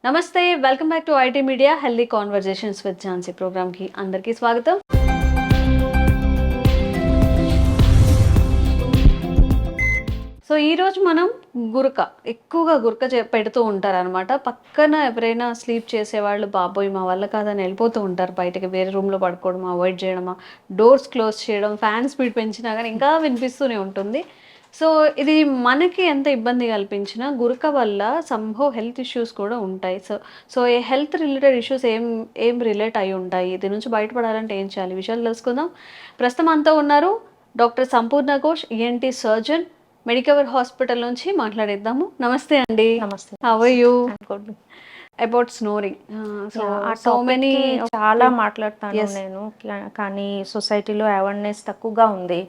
నమస్తే, welcome back to IT media healthy conversations with Jhansi ప్రోగ్రామ్కి అందరికీ స్వాగతం. సో ఈరోజు మనం ఎక్కువగా గురక పెడుతూ ఉంటారనమాట. పక్కన ఎవరైనా స్లీప్ చేసేవాళ్ళు బాబోయ్ మా వల్ల కాదని వెళ్ళిపోతూ ఉంటారు బయటకి, వేరే రూమ్లో పడుకోవడం, అవాయిడ్ చేయడమా, డోర్స్ క్లోజ్ చేయడం, ఫ్యాన్ స్పీడ్ పెంచినా కానీ ఇంకా వినిపిస్తూనే ఉంటుంది. సో ఇది మనకి ఎంత ఇబ్బంది కల్పించినా గురక వల్ల సంభవ్ హెల్త్ ఇష్యూస్ కూడా ఉంటాయి. సో ఈ హెల్త్ రిలేటెడ్ ఇష్యూస్ ఏం రిలేట్ అయి ఉంటాయి, దీని నుంచి బయటపడాలంటే ఏం చేయాలి, విషయాలు తెలుసుకుందాం. ప్రస్తుతం అంతా ఉన్నారు doctor Sampoorna Ghosh, ENT surgeon, Medicover hospital నుంచి మాట్లాడేద్దాము. నమస్తే అండి. నమస్తే. How are you? About snoring. So many చాలా మాట్లాడతాను నేను, కానీ సొసైటీలో అవేర్నెస్ తక్కువగా ఉంది.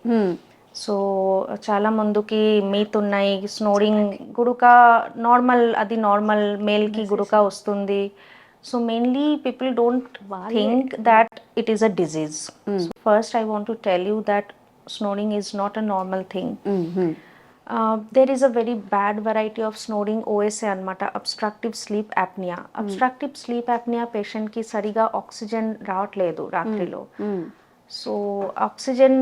సో చాలా మందికి మీత్ ఉన్నాయి, స్నోరింగ్ గుడుక నార్మల్, అది నార్మల్ మేల్కి గుడుక వస్తుంది. So mainly people don't think that it is a disease. First I want to tell you that snoring is not a normal thing. There is a very bad variety of snoring, OSA anamata, obstructive sleep apnea. Obstructive sleep apnea patient ki sariga oxygen రావట్లేదు రాత్రిలో. So oxygen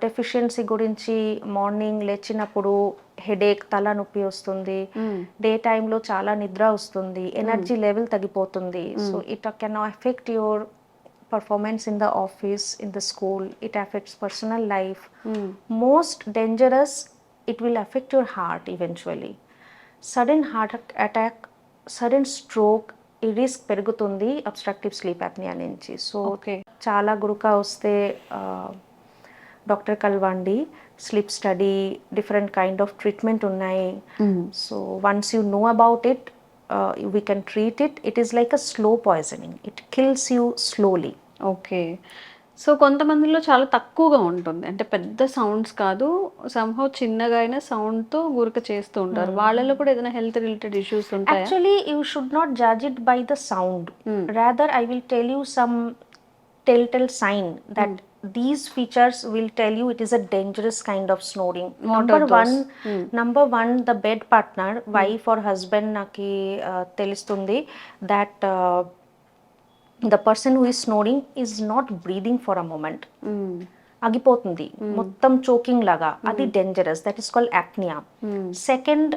deficiency గురించి morning లేచినప్పుడు headache, తల నొప్పి వస్తుంది, day టైంలో చాలా నిద్ర వస్తుంది, ఎనర్జీ లెవెల్ తగ్గిపోతుంది. So it can affect your performance in the office, in the school. It affects personal life. Most dangerous, it will affect your heart eventually. Sudden heart attack, sudden stroke, ఈ risk పెరుగుతుంది obstructive sleep apnoea నుంచి. So చాలా గురుక వస్తే doctor కలవండి. Sleep study, different kind of treatment ఉన్నాయి. So once you know about it, we can treat it. It is like a slow poisoning. It kills you slowly. Okay. So కొంతమందిలో చాలా తక్కువగా ఉంటుంది, అంటే పెద్ద సౌండ్స్ కాదు, సంహౌ చిన్నగా అయినా సౌండ్తో గురక చేస్తూ ఉంటారు. వాళ్ళలో కూడా ఏదైనా హెల్త్ రిలేటెడ్ ఇష్యూస్ ఉంటాయా? Actually, you should not judge it by the sound. Rather, I will tell you some telltale sign that these features will tell you it is a dangerous kind of snoring. Number one, the bed partner, wife or husband naki telustundi that the person who is snoring is not breathing for a moment. ఆగిపోతుంది మొత్తం choking లాగా, అది dangerous. That is called apnea. Second,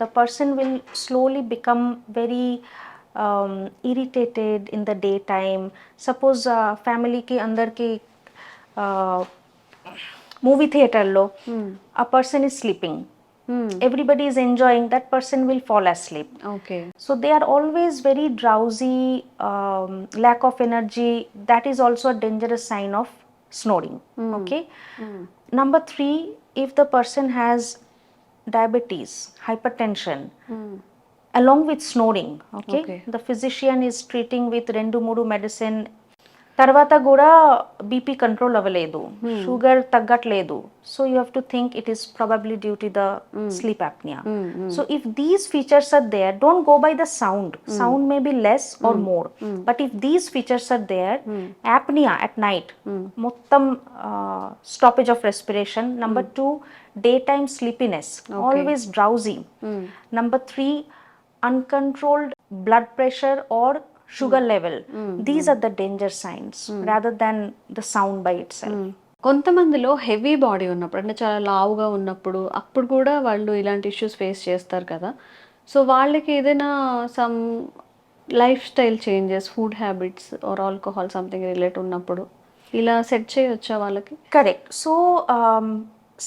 the person will slowly become very irritated in the daytime. Suppose family ki andar ki movie theater lo a person is sleeping, everybody is enjoying, that person will fall asleep. Okay. So they are always very drowsy, lack of energy. That is also a dangerous sign of snoring. Okay. Number 3, if the person has diabetes, hypertension, along with snoring, okay, the physician is treating with 2-3 medicine, తర్వాత కూడా BP control అవ్వలేదు, sugar తగ్గట్లేదు. So you have to think it is probably due to the sleep apnea. So if these features are there, don't go by the sound may be less or more, but if these features are there, apnea at night, మొత్తం stoppage of respiration. Number 2, daytime sleepiness, always drowsy. Number 3, uncontrolled blood pressure or sugar level. These are the danger signs rather than the sound by itself. కొంతమందిలో heavy body ఉన్నప్పుడు, అంటే చాలా లావుగా ఉన్నప్పుడు, అప్పుడు కూడా వాళ్ళు ఇలాంటి ఇష్యూస్ ఫేస్ చేస్తారు కదా. సో వాళ్ళకి ఏదైనా some life style changes, food habits or alcohol something relate ఉన్నప్పుడు ఇలా సెట్ చేయొచ్చా వాళ్ళకి? Correct. So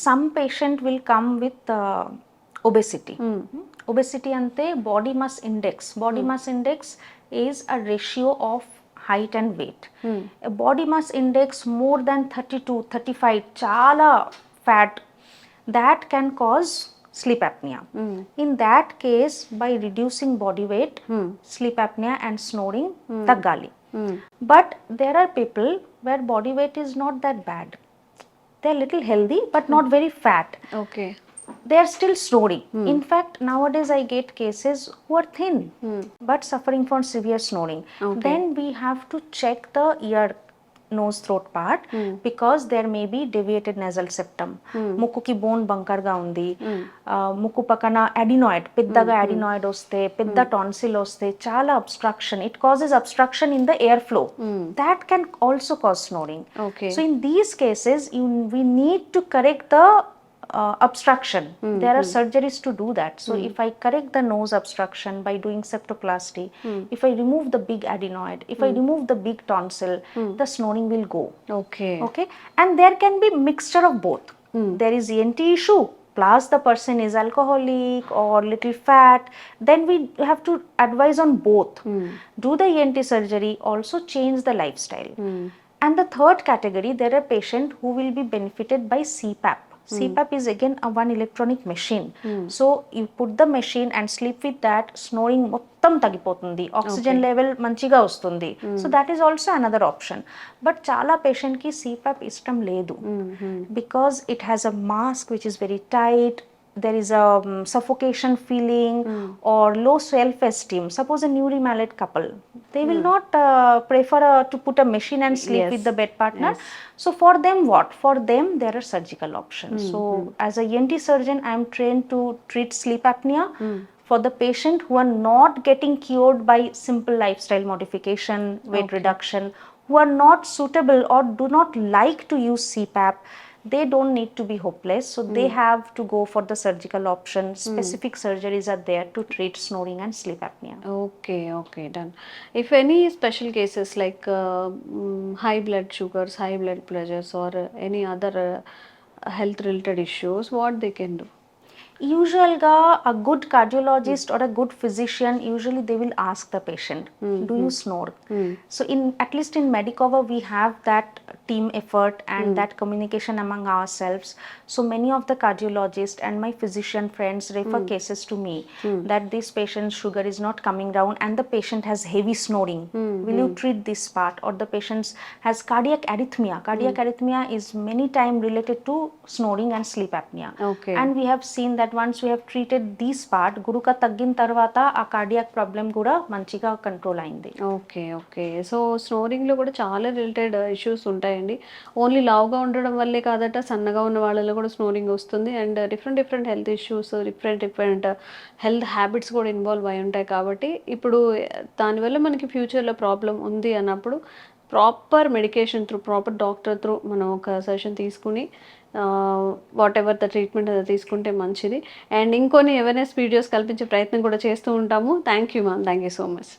some patient will come with obesity. Obesity ante body mass index. Body mass index is a ratio of height and weight. A body mass index more than 32, 35, chala fat, that can cause sleep apnea. In that case, by reducing body weight, sleep apnea and snoring taggali. But there are people where body weight is not that bad. They are little healthy but not very fat. Okay. They are still snoring. In fact, nowadays I get cases who are thin but suffering from severe snoring. Then we have to check the ear nose throat part because there may be deviated nasal septum. ముక్కుకి bone బంకర్గా ఉంది, ముక్కు పక్కన adenoid, పెద్దగా adenoid వస్తే, పెద్ద tonsil వస్తే, చాలా obstruction, it causes obstruction in the air flow, that can also cause snoring. Okay. So in these cases we need to correct the obstruction. There are surgeries to do that. So if I correct the nose obstruction by doing septoplasty, if I remove the big adenoid, if I remove the big tonsil, the snoring will go. Okay. Okay, and there can be mixture of both. There is ENT issue plus the person is alcoholic or little fat, then we have to advise on both. Do the ENT surgery, also change the lifestyle. And the third category, there are patients who will be benefited by CPAP. CPAP is again a one electronic machine. So you put the machine and sleep with that, snoring మొత్తం తగ్గిపోతుంది, oxygen level మంచిగా వస్తుంది. So that is also another option. But చాలా పేషెంట్కి CPAP ఇష్టం లేదు because it has a mask which is very tight, there is a suffocation feeling or low self-esteem. Suppose a newly married couple, they will not prefer to put a machine and sleep with the bed partner. So for them what? For them there are surgical options. So as a ENT surgeon, I am trained to treat sleep apnea for the patient who are not getting cured by simple lifestyle modification, weight reduction, who are not suitable or do not like to use CPAP. They don't need to be hopeless, so they have to go for the surgical option. Specific surgeries are there to treat snoring and sleep apnea. Okay, done. If any special cases like high blood sugars, high blood pressures, or any other health related issues, what they can do? Usually a good cardiologist or a good physician, usually they will ask the patient, do you snore? So in at least in Medicover we have that team effort and that communication among ourselves. So many of the cardiologists and my physician friends refer cases to me that this patient's sugar is not coming down and the patient has heavy snoring. Will you treat this part? Or the patient has cardiac arrhythmia. Cardiac arrhythmia is many times related to snoring and sleep apnea. Okay. And we have seen that once we have treated this part, గురుక తగ్గిన తర్వాత ఆ cardiac problem కూడా మంచిగా control అయింది. Okay. So స్నోరింగ్లో కూడా చాలా related issues ఉంటాయండి. Only లావుగా ఉండడం వల్లే కాదట, సన్నగా ఉన్న వాళ్ళలో కూడా స్నోరింగ్ వస్తుంది. And different health issues, different health habits కూడా ఇన్వాల్వ్ అయి ఉంటాయి. కాబట్టి ఇప్పుడు దానివల్ల మనకి ఫ్యూచర్లో ప్రాబ్లం ఉంది అన్నప్పుడు proper medication through, proper doctor through మనం ఒక సెషన్ తీసుకుని వాట్ ఎవర్ ద ట్రీట్మెంట్ అది తీసుకుంటే మంచిది. అండ్ ఇంకొన్ని అవేర్నెస్ వీడియోస్ కల్పించే ప్రయత్నం కూడా చేస్తూ ఉంటాము. Thank you ma'am, thank you so much.